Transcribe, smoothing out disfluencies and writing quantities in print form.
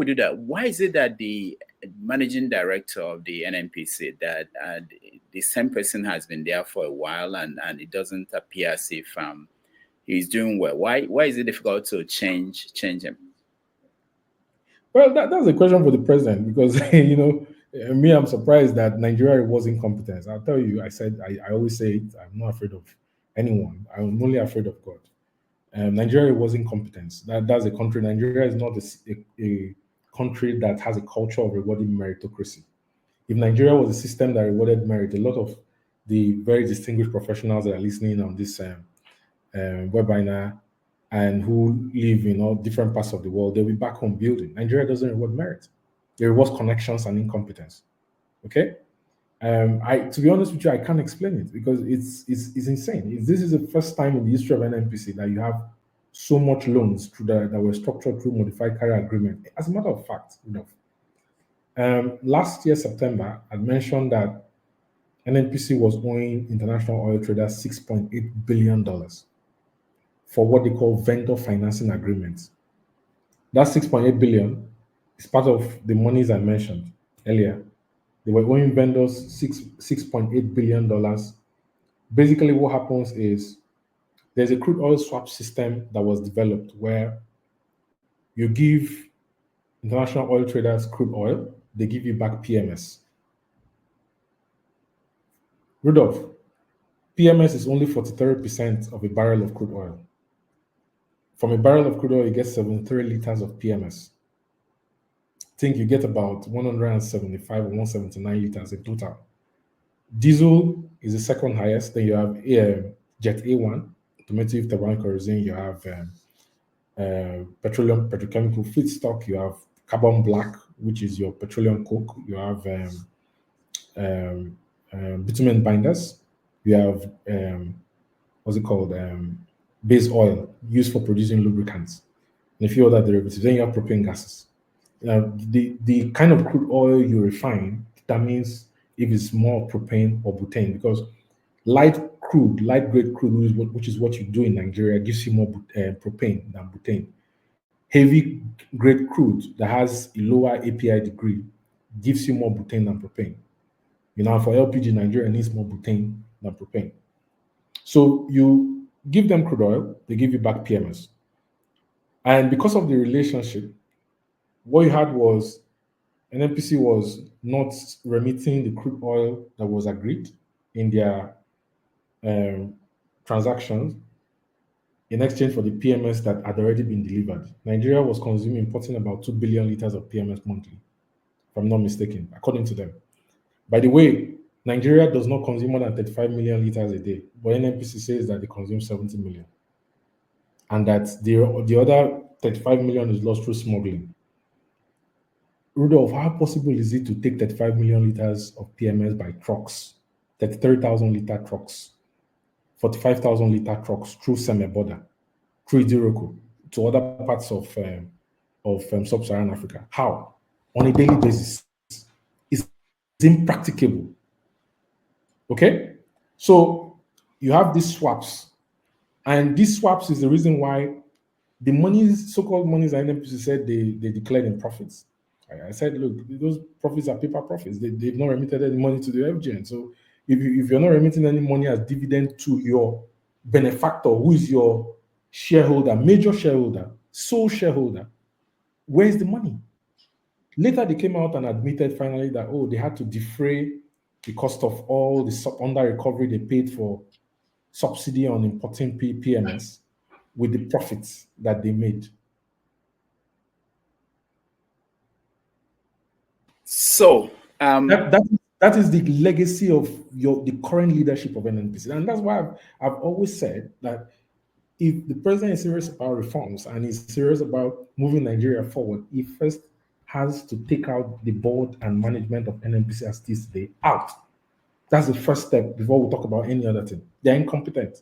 we do that, why is it that the managing director of the NNPC, that the same person has been there for a while and it doesn't appear as if he's doing well? Why is it difficult to change him? Well, that's a question for the president, because me, I'm surprised that Nigeria was incompetent. I'll tell you, I always say it, I'm not afraid of anyone. I'm only afraid of God. Nigeria was incompetent. That's a country. Nigeria is not a country that has a culture of rewarding meritocracy. If Nigeria was a system that rewarded merit, a lot of the very distinguished professionals that are listening on this webinar and who live in all different parts of the world, they'll be back home building. Nigeria doesn't reward merit. It rewards connections and incompetence. Okay? To be honest with you, I can't explain it because it's insane. This is the first time in the history of NNPC that you have so much loans that were structured through modified carrier agreement. As a matter of fact, last year, September, I mentioned that NNPC was owing international oil traders $6.8 billion for what they call vendor financing agreements. That 6.8 billion is part of the monies I mentioned earlier. They were owing vendors $6.8 billion. Basically, what happens is there's a crude oil swap system that was developed where you give international oil traders crude oil, they give you back PMS. Rudolf, PMS is only 43% of a barrel of crude oil. From a barrel of crude oil, you get 73 liters of PMS. I think you get about 175 or 179 liters in total. Diesel is the second highest. Then you have Jet A1, automotive turbine kerosene. You have petrochemical feedstock. You have carbon black, which is your petroleum coke. You have bitumen binders. You have what's it called? Base oil used for producing lubricants, and a few other derivatives. Then you have propane gases. The kind of crude oil you refine determines if it's more propane or butane, because light grade crude, which is what you do in Nigeria, gives you more propane than butane. Heavy grade crude that has a lower API degree gives you more butane than propane. For LPG, Nigeria needs more butane than propane. So you give them crude oil, they give you back PMS. And because of the relationship, what you had was NNPC was not remitting the crude oil that was agreed in their transactions in exchange for the PMS that had already been delivered. Nigeria was importing about 2 billion liters of PMS monthly, if I'm not mistaken, according to them. By the way, Nigeria does not consume more than 35 million liters a day, but NNPC says that they consume 70 million. And that the other 35 million is lost through smuggling. Rudolf, how possible is it to take 35 million liters of PMS by trucks, 33,000 liter trucks, 45,000 liter trucks through semi-border, through Iroko, to other parts of sub-Saharan Africa? How? On a daily basis. It's impracticable. Okay? So you have these swaps. And these swaps is the reason why the monies, so-called monies NNPC said they declared in profits. I said, look, those profits are paper profits. They've not remitted any money to the FGN. So if you're not remitting any money as dividend to your benefactor, who is your shareholder, major shareholder, sole shareholder, where's the money? Later, they came out and admitted finally that, they had to defray the cost of all the under recovery they paid for subsidy on importing PMS with the profits that they made. So that is the legacy of the current leadership of NNPC, and that's why I've always said that if the president is serious about reforms and is serious about moving Nigeria forward, he first has to take out the board and management of NNPC as it is today out. That's the first step before we talk about any other thing. They're incompetent.